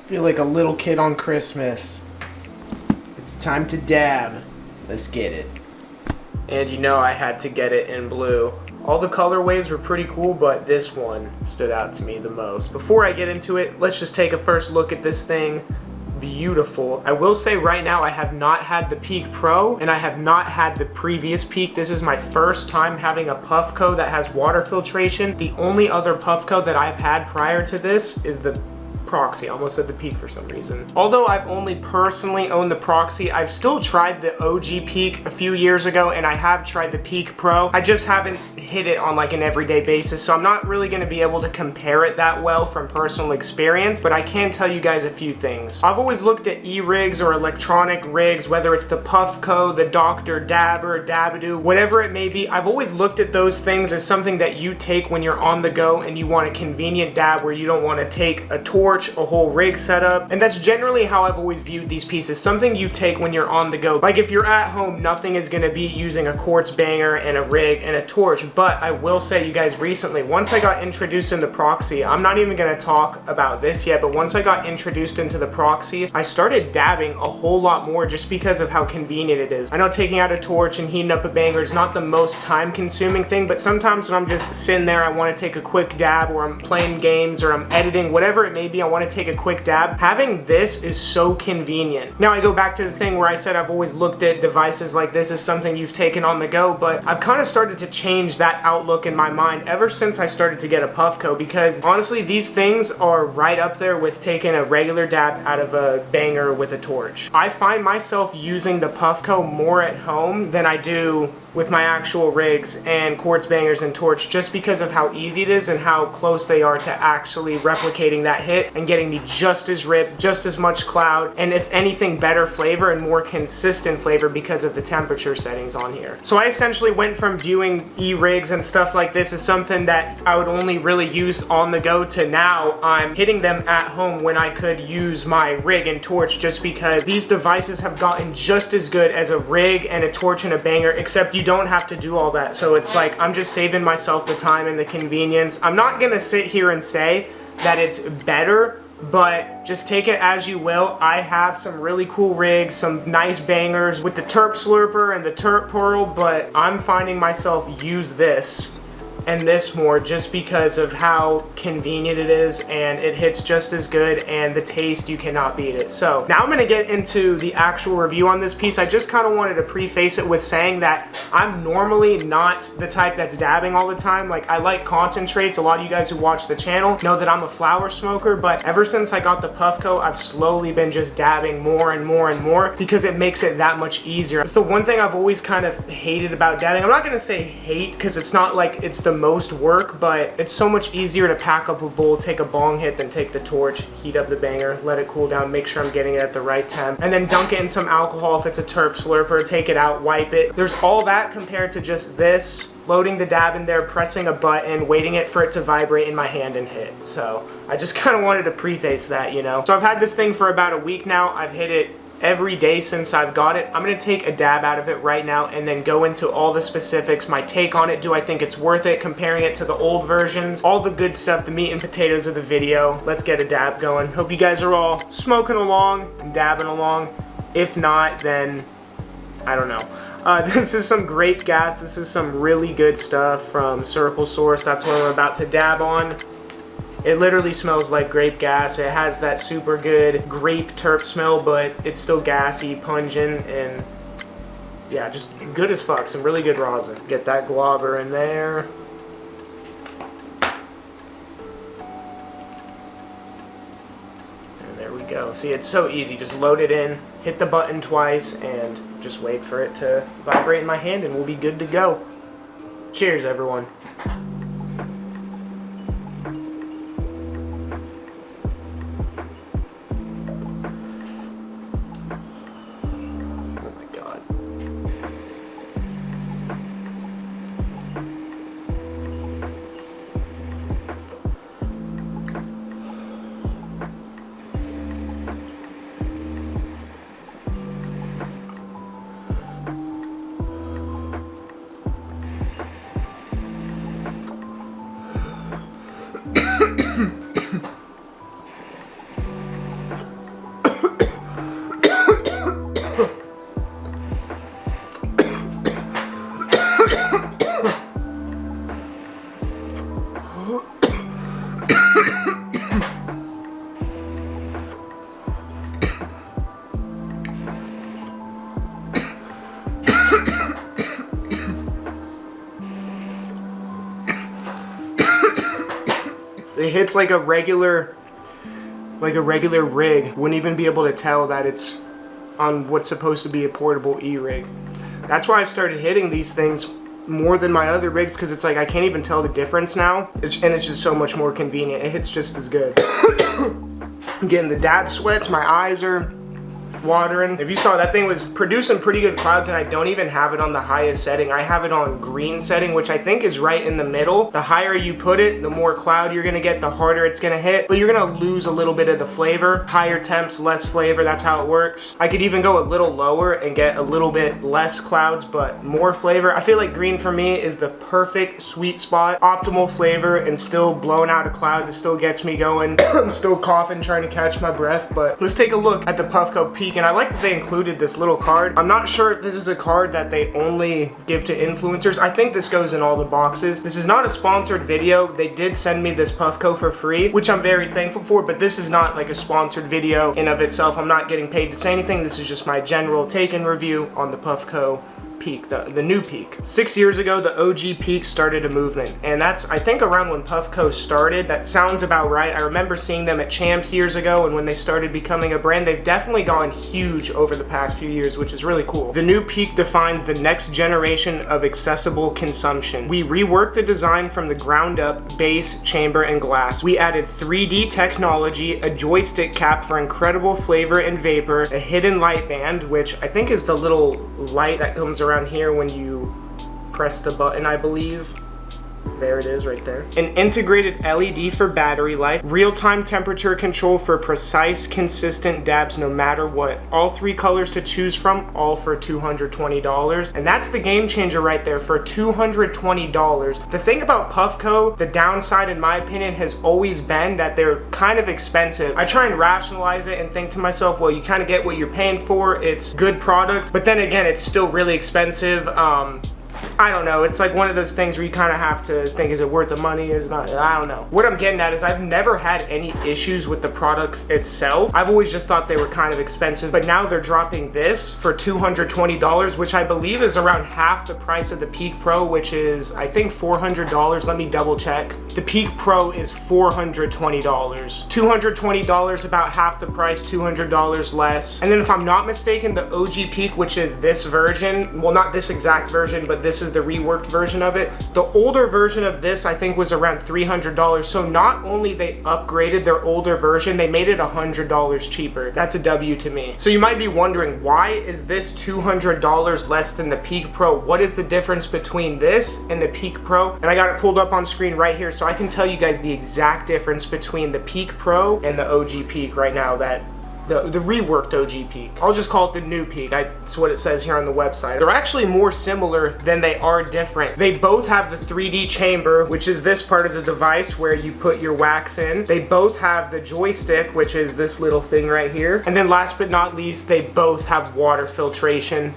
Feel like a little kid on Christmas. It's time to dab. Let's get it. And you know I had to get it in blue. All the colorways were pretty cool, but this one stood out to me the most. Before I get into it, let's just take a first look at this thing. Beautiful. I will say right now I have not had the Peak Pro and I have not had the previous Peak. This is my first time having a Puffco that has water filtration. The only other Puffco that I've had prior to this is the Proxy. I almost said the Peak for some reason. Although I've only personally owned the Proxy, I've still tried the OG Peak a few years ago and I have tried the Peak Pro. I just haven't hit it on like an everyday basis, so I'm not really going to be able to compare it that well from personal experience, but I can tell you guys a few things. I've always looked at e-rigs or electronic rigs, whether it's the Puffco, the Dr. Dabber, Dabadoo, whatever it may be. I've always looked at those things as something that you take when you're on the go and you want a convenient dab where you don't want to take a torch, a whole rig setup, and that's generally how I've always viewed these pieces. Something you take when you're on the go. Like if you're at home, nothing is going to be using a quartz banger and a rig and a torch, but I will say you guys recently, once I got introduced in the Proxy, I'm not even going to talk about this yet, but once I got introduced into the Proxy, I started dabbing a whole lot more just because of how convenient it is. I know taking out a torch and heating up a banger is not the most time consuming thing, but sometimes when I'm just sitting there, I want to take a quick dab, or I'm playing games, or I'm editing, whatever it may be, I want to take a quick dab. Having this is so convenient. Now I go back to the thing where I said I've always looked at devices like this as something you've taken on the go, but I've kind of started to change that outlook in my mind ever since I started to get a Puffco, because honestly these things are right up there with taking a regular dab out of a banger with a torch. I find myself using the Puffco more at home than I do with my actual rigs and quartz bangers and torch, just because of how easy it is and how close they are to actually replicating that hit and getting me just as ripped, just as much cloud, and if anything better flavor and more consistent flavor because of the temperature settings on here. So I essentially went from viewing e-rigs and stuff like this as something that I would only really use on the go to now I'm hitting them at home when I could use my rig and torch, just because these devices have gotten just as good as a rig and a torch and a banger, except you don't have to do all that. So it's like I'm just saving myself the time and the convenience. I'm not gonna sit here and say that it's better, but just take it as you will. I have some really cool rigs, some nice bangers with the Terp Slurper and the Terp Pearl, but I'm finding myself use this and this more just because of how convenient it is, and it hits just as good, and the taste, you cannot beat it. So now I'm going to get into the actual review on this piece. I just kind of wanted to preface it with saying that I'm normally not the type that's dabbing all the time. Like, I like concentrates. A lot of you guys who watch the channel know that I'm a flower smoker, but ever since I got the Puffco, I've slowly been just dabbing more and more and more because it makes it that much easier. It's the one thing I've always kind of hated about dabbing. I'm not going to say hate, because it's not like it's the most work, but it's so much easier to pack up a bowl, take a bong hit, than take the torch, heat up the banger, let it cool down, make sure I'm getting it at the right temp, and then dunk it in some alcohol if it's a Terp Slurper, take it out, wipe it. There's all that compared to just this, loading the dab in there, pressing a button, waiting it for it to vibrate in my hand and hit. So I just kind of wanted to preface that, you know. So I've had this thing for about a week now. I've hit it every day since I've got it. I'm going to take a dab out of it right now and then go into all the specifics, my take on it. Do I think it's worth it, comparing it to the old versions, all the good stuff, the meat and potatoes of the video. Let's get a dab going. Hope you guys are all smoking along and dabbing along. If not, then I don't know. This is some grape gas. This is some really good stuff from Circle Source. That's what I'm about to dab on. It literally smells like grape gas. It has that super good grape terp smell, but it's still gassy, pungent, and yeah, just good as fuck. Some really good rosin. Get that globber in there. And there we go. See, it's so easy. Just load it in, hit the button twice, and just wait for it to vibrate in my hand, and we'll be good to go. Cheers, everyone. It hits like a regular rig. Wouldn't even be able to tell that it's on what's supposed to be a portable e-rig. That's why I started hitting these things more than my other rigs, because it's like I can't even tell the difference now. And it's just so much more convenient. It hits just as good. I'm getting the dab sweats. My eyes are watering. If you saw, that thing was producing pretty good clouds, and I don't even have it on the highest setting. I have it on green setting, which I think is right in the middle. The higher you put it, the more cloud you're gonna get, the harder it's gonna hit, but you're gonna lose a little bit of the flavor. Higher temps, less flavor, that's how it works. I could even go a little lower and get a little bit less clouds, but more flavor. I feel like green for me is the perfect sweet spot. Optimal flavor and still blown out of clouds. It still gets me going. I'm still coughing, trying to catch my breath, but let's take a look at the Puffco Peak. And I like that they included this little card. I'm not sure if this is a card that they only give to influencers. I think this goes in all the boxes. This is not a sponsored video. They did send me this Puffco for free, which I'm very thankful for, but this is not like a sponsored video in of itself. I'm not getting paid to say anything. This is just my general take and review on the Puffco Peak, the new Peak. 6 years ago, the OG Peak started a movement, and that's, I think, around when Puffco started. That sounds about right. I remember seeing them at Champs years ago, and when they started becoming a brand, they've definitely gone huge over the past few years, which is really cool. The new Peak defines the next generation of accessible consumption. We reworked the design from the ground up, base, chamber, and glass. We added 3D technology, a joystick cap for incredible flavor and vapor, a hidden light band, which I think is the little light that comes around here when you press the button, I believe. There it is right there. An integrated LED for battery life, real-time temperature control for precise, consistent dabs no matter what. All 3 colors to choose from, all for $220. And that's the game changer right there, for $220. The thing about Puffco, the downside in my opinion, has always been that they're kind of expensive. I try and rationalize it and think to myself, well, you kind of get what you're paying for. It's good product, but then again, it's still really expensive. I don't know, it's like one of those things where you kind of have to think, is it worth the money, is it not? I don't know. What I'm getting at is I've never had any issues with the products itself. I've always just thought they were kind of expensive, but now they're dropping this for $220, which I believe is around half the price of the Peak Pro, which is, I think, $400. Let me double check. The Peak Pro is $420. $220, about half the price, $200 less. And then if I'm not mistaken, the OG Peak, which is this version, well, not this exact version, but this is the reworked version of it. The older version of this, I think, was around $300. So not only they upgraded their older version, they made it $100 cheaper. That's a W to me. So you might be wondering, why is this $200 less than the Peak Pro? What is the difference between this and the Peak Pro? And I got it pulled up on screen right here, so I can tell you guys the exact difference between the Peak Pro and the OG Peak right now, that the reworked OG Peak. I'll just call it the new Peak. That's what it says here on the website. They're actually more similar than they are different. They both have the 3D chamber, which is this part of the device where you put your wax in. They both have the joystick, which is this little thing right here. And then last but not least, they both have water filtration.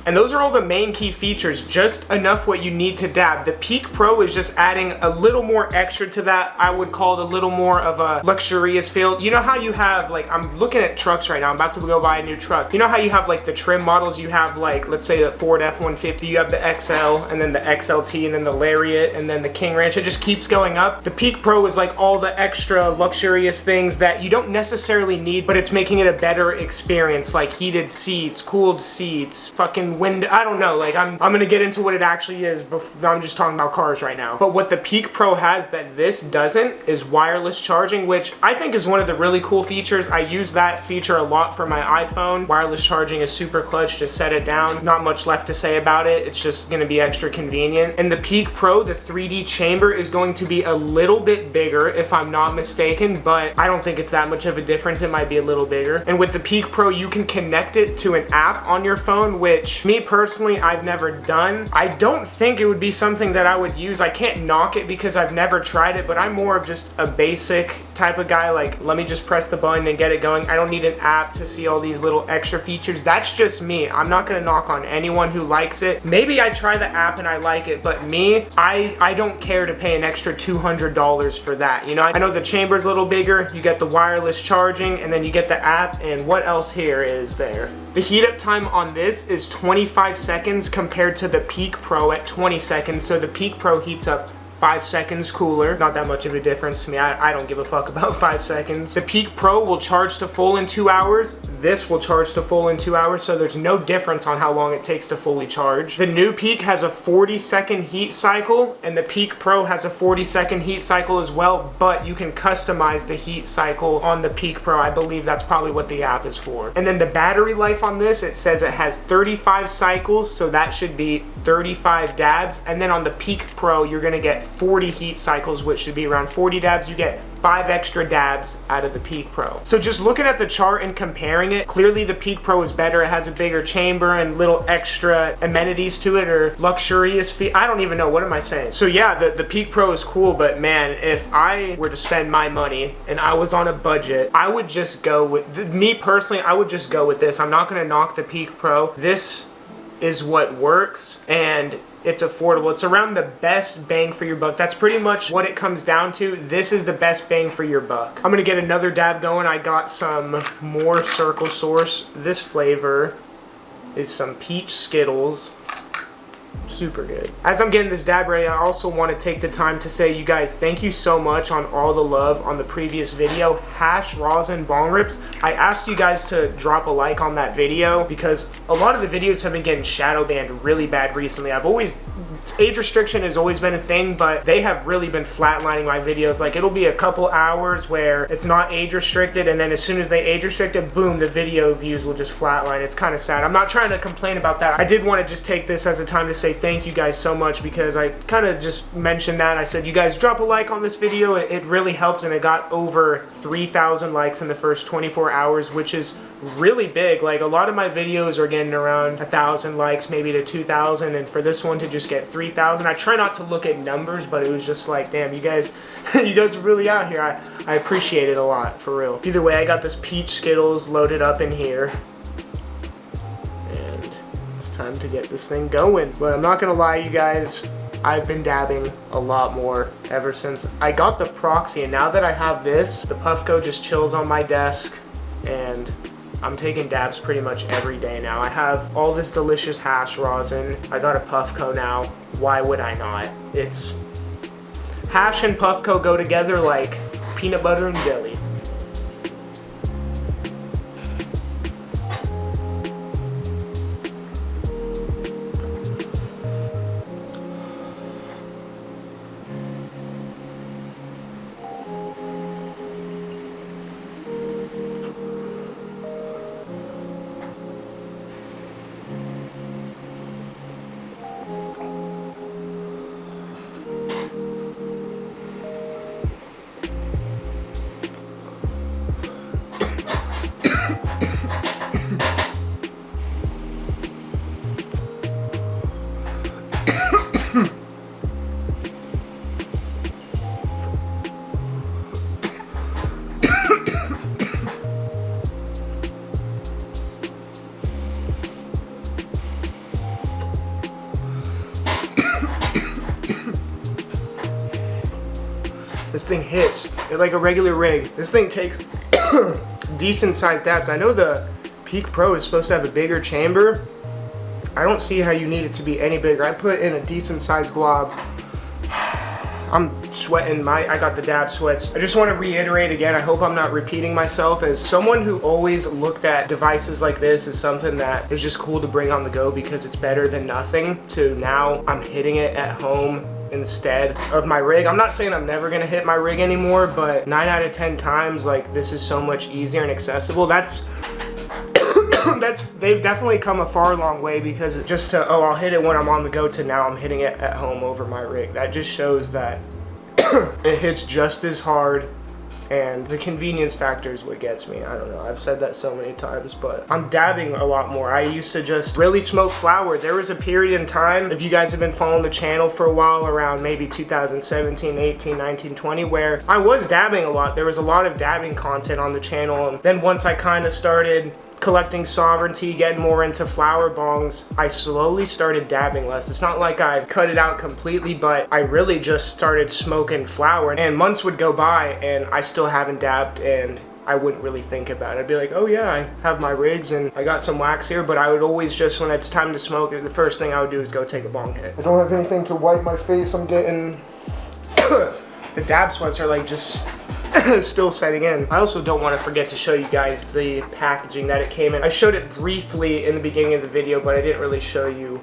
And those are all the main key features, just enough what you need to dab. The Peak Pro is just adding a little more extra to that. I would call it a little more of a luxurious feel. You know how you have, like, I'm looking at trucks right now, I'm about to go buy a new truck. You know how you have like the trim models, you have like, let's say the Ford F-150, you have the XL, and then the XLT, and then the Lariat, and then the King Ranch. It just keeps going up. The Peak Pro is like all the extra luxurious things that you don't necessarily need, but it's making it a better experience, like heated seats, cooled seats, fucking window, I don't know, like I'm gonna get into what it actually is, I'm just talking about cars right now. But what the Peak Pro has that this doesn't is wireless charging, which I think is one of the really cool features. I use that feature a lot for my iPhone. Wireless charging is super clutch, just set it down. Not much left to say about it, it's just gonna be extra convenient. And the Peak Pro, the 3D chamber is going to be a little bit bigger if I'm not mistaken, but I don't think it's that much of a difference. It might be a little bigger. And with the Peak Pro, you can connect it to an app on your phone, which me personally, I've never done. I don't think it would be something that I would use. I can't knock it because I've never tried it, but I'm more of just a basic type of guy, like, let me just press the button and get it going. I don't need an app to see all these little extra features. That's just me. I'm not gonna knock on anyone who likes it. Maybe I try the app and I like it, but me, I don't care to pay an extra $200 for that. You know, I know the chamber's a little bigger, you get the wireless charging, and then you get the app, and what else here is there? The heat up time on this is 25 seconds compared to the Peak Pro at 20 seconds, so the Peak Pro heats up 5 seconds cooler. Not that much of a difference to me. I don't give a fuck about 5 seconds. The Peak Pro will charge to full in 2 hours. This will charge to full in 2 hours, so there's no difference on how long it takes to fully charge. The new Peak has a 40-second heat cycle, and the Peak Pro has a 40-second heat cycle as well, but you can customize the heat cycle on the Peak Pro. I believe that's probably what the app is for. And then the battery life on this, it says it has 35 cycles, so that should be 35 dabs. And then on the Peak Pro, you're gonna get 40 heat cycles, which should be around 40 dabs. You get 5 extra dabs out of the Peak Pro. So just looking at the chart and comparing it, clearly the Peak Pro is better. It has a bigger chamber and little extra amenities to it, or luxurious fee. I don't even know, what am I saying? So yeah, the Peak Pro is cool, but man, if I were to spend my money and I was on a budget, I would just go with, me personally, I would just go with this. I'm not gonna knock the Peak Pro. This is what works, and it's affordable. It's around the best bang for your buck. That's pretty much what it comes down to. This is the best bang for your buck. I'm gonna get another dab going. I got some more Circle Source. This flavor is some peach Skittles. Super good. As I'm getting this dab ready, I also want to take the time to say, you guys, thank you so much on all the love on the previous video, hash rosin bong rips. I asked you guys to drop a like on that video because a lot of the videos have been getting shadow banned really bad recently. Age restriction has always been a thing, but they have really been flatlining my videos. Like, it'll be a couple hours where it's not age restricted, and then as soon as they age restricted, boom, the video views will just flatline. It's kind of sad. I'm not trying to complain about that. I did want to just take this as a time to say thank you guys so much, because I kind of just mentioned that. I said, you guys drop a like on this video. It really helps, and it got over 3,000 likes in the first 24 hours, which is really big. Like, a lot of my videos are getting around 1,000 likes, maybe to 2,000, and for this one to just get 3,000, I try not to look at numbers, but it was just like, damn, you guys you guys are really out here. I appreciate it a lot, for real. Either way, I got this peach Skittles loaded up in here, and it's time to get this thing going. But I'm not gonna lie, you guys, I've been dabbing a lot more ever since I got the Proxy, and now that I have this, the Puffco just chills on my desk, and I'm taking dabs pretty much every day now. I have all this delicious hash rosin. I got a Puffco now. Why would I not? It's hash and Puffco go together like peanut butter and jelly. This thing hits it like a regular rig. This thing takes decent sized dabs. I know the Peak Pro is supposed to have a bigger chamber. I don't see how you need it to be any bigger. I put in a decent sized glob. I'm sweating. I got the dab sweats. I just want to reiterate again, I hope I'm not repeating myself, as someone who always looked at devices like this as something that is just cool to bring on the go because it's better than nothing, to now I'm hitting it at home instead of my rig. I'm not saying I'm never gonna hit my rig anymore, but 9 out of 10 times, like, this is so much easier and accessible. They've definitely come a far long way, because it just to, oh, I'll hit it when I'm on the go, to now I'm hitting it at home over my rig. That just shows that it hits just as hard, and the convenience factor is what gets me. I don't know, I've said that so many times, but I'm dabbing a lot more. I used to just really smoke flower. There was a period in time, if you guys have been following the channel for a while, around maybe 2017, 18, 19, 20, where I was dabbing a lot. There was a lot of dabbing content on the channel, and then once I kind of started collecting sovereignty, getting more into flower bongs, I slowly started dabbing less. It's not like I cut it out completely, but I really just started smoking flower, and months would go by and I still haven't dabbed, and I wouldn't really think about it. I'd be like, oh yeah, I have my rigs and I got some wax here, but I would always just, when it's time to smoke, the first thing I would do is go take a bong hit. I don't have anything to wipe my face. I'm getting The dab sweats are like just still setting in. I also don't want to forget to show you guys the packaging that it came in. I showed it briefly in the beginning of the video, but I didn't really show you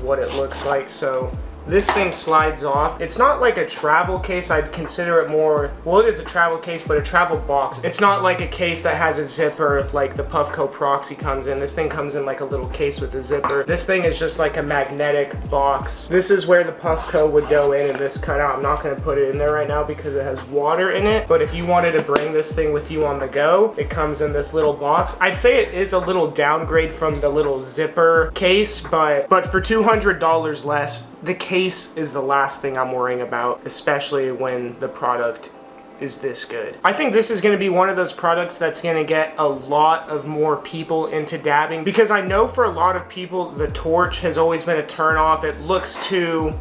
what it looks like. So this thing slides off. It's not like a travel case. I'd consider it more, well, it is a travel case, but a travel box. It's not like a case that has a zipper like the Puffco Proxy comes in. This thing comes in like a little case with a zipper. This thing is just like a magnetic box. This is where the Puffco would go in and this cut out. I'm not gonna put it in there right now because it has water in it, but if you wanted to bring this thing with you on the go, it comes in this little box. I'd say it is a little downgrade from the little zipper case, but for $200 less, the case is the last thing I'm worrying about, especially when the product is this good. I think this is going to be one of those products that's going to get a lot of more people into dabbing, because I know for a lot of people the torch has always been a turn off. It looks too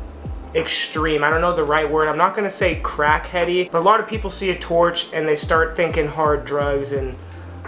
extreme. I don't know the right word. I'm not going to say crackheady, but a lot of people see a torch and they start thinking hard drugs and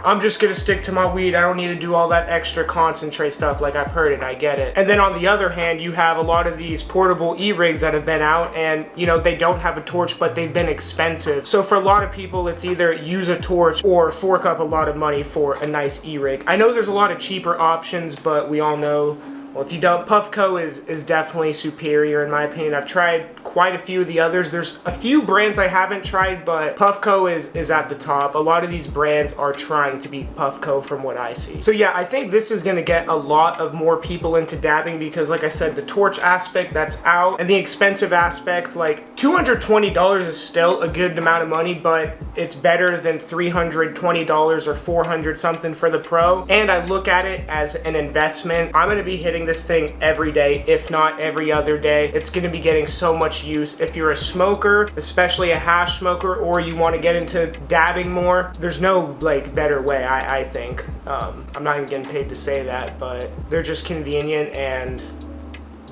I'm just gonna stick to my weed. I don't need to do all that extra concentrate stuff. Like, I've heard it, I get it. And then on the other hand, you have a lot of these portable e-rigs that have been out and, you know, they don't have a torch, but they've been expensive. So for a lot of people, it's either use a torch or fork up a lot of money for a nice e-rig. I know there's a lot of cheaper options, but we all know, well, if you don't, Puffco is definitely superior in my opinion. I've tried quite a few of the others. There's a few brands I haven't tried, but Puffco is at the top. A lot of these brands are trying to be Puffco from what I see. So yeah, I think this is gonna get a lot of more people into dabbing because, like I said, the torch aspect, that's out, and the expensive aspect, like $220 is still a good amount of money, but it's better than $320 or 400 something for the Pro. And I look at it as an investment. I'm gonna be hitting this thing every day, if not every other day. It's gonna be getting so much use. If you're a smoker, especially a hash smoker, or you want to get into dabbing more, there's no like better way, I think. I'm not even getting paid to say that, but they're just convenient and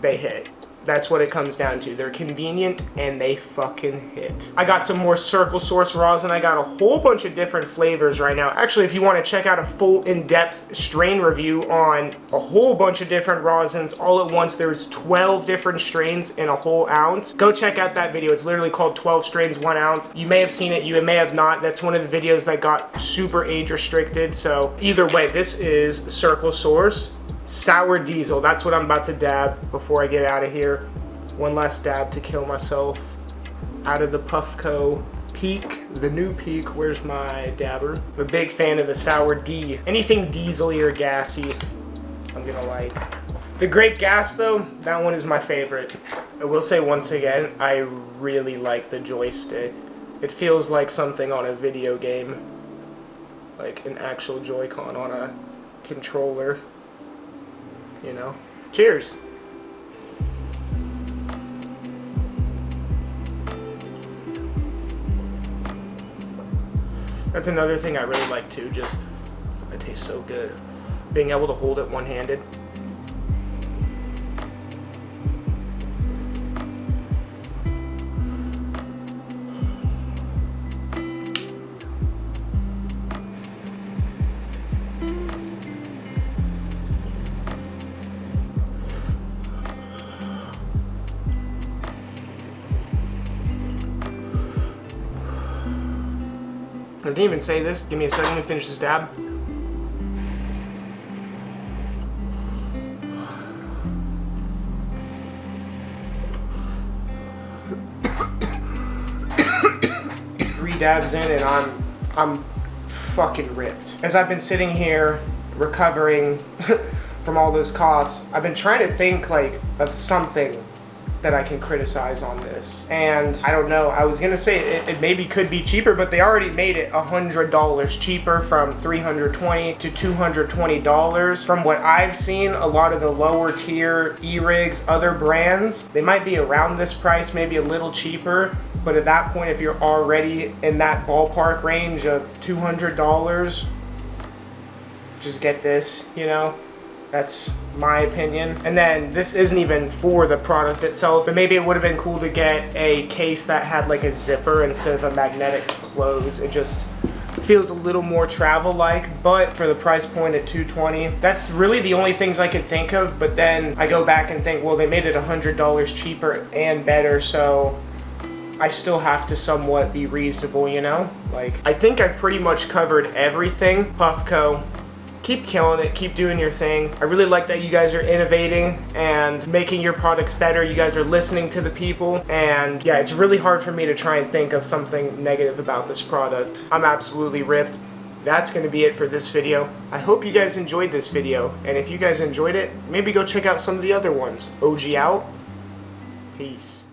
they hit. That's what it comes down to. They're convenient and they fucking hit. I got some more Circle Source rosin. I got a whole bunch of different flavors right now. Actually, if you want to check out a full in-depth strain review on a whole bunch of different rosins all at once, there's 12 different strains in a whole ounce. Go check out that video. It's literally called 12 Strains 1 Ounce. You may have seen it, you may have not. That's one of the videos that got super age restricted. So either way, this is Circle Source Sour Diesel. That's what I'm about to dab before I get out of here. One last dab to kill myself out of the Puffco Peak, the new Peak. Where's my dabber? I'm a big fan of the Sour D. Anything diesely or gassy, I'm gonna like. The Grape Gas though, that one is my favorite. I will say once again, I really like the joystick. It feels like something on a video game, like an actual Joy-Con on a controller. You know? Cheers! That's another thing I really like too, just, it tastes so good. Being able to hold it one-handed. I didn't even say this. Give me a second to finish this dab. Three dabs in and I'm fucking ripped. As I've been sitting here recovering from all those coughs, I've been trying to think like of something that I can criticize on this, and I don't know. I was gonna say it maybe could be cheaper, but they already made it $100 cheaper, from $320 to $220. From what I've seen, a lot of the lower tier e-rigs, other brands, they might be around this price, maybe a little cheaper, but at that point, if you're already in that ballpark range of $200, just get this, you know? That's my opinion. And then this isn't even for the product itself, but maybe it would have been cool to get a case that had like a zipper instead of a magnetic close. It just feels a little more travel-like, but for the price point at $220, that's really the only things I could think of. But then I go back and think, well, they made it $100 cheaper and better, so I still have to somewhat be reasonable, you know? Like, I think I've pretty much covered everything. Puffco, keep killing it, keep doing your thing. I really like that you guys are innovating and making your products better. You guys are listening to the people, and yeah, it's really hard for me to try and think of something negative about this product. I'm absolutely ripped. That's going to be it for this video. I hope you guys enjoyed this video, and if you guys enjoyed it, maybe go check out some of the other ones. OG out. Peace.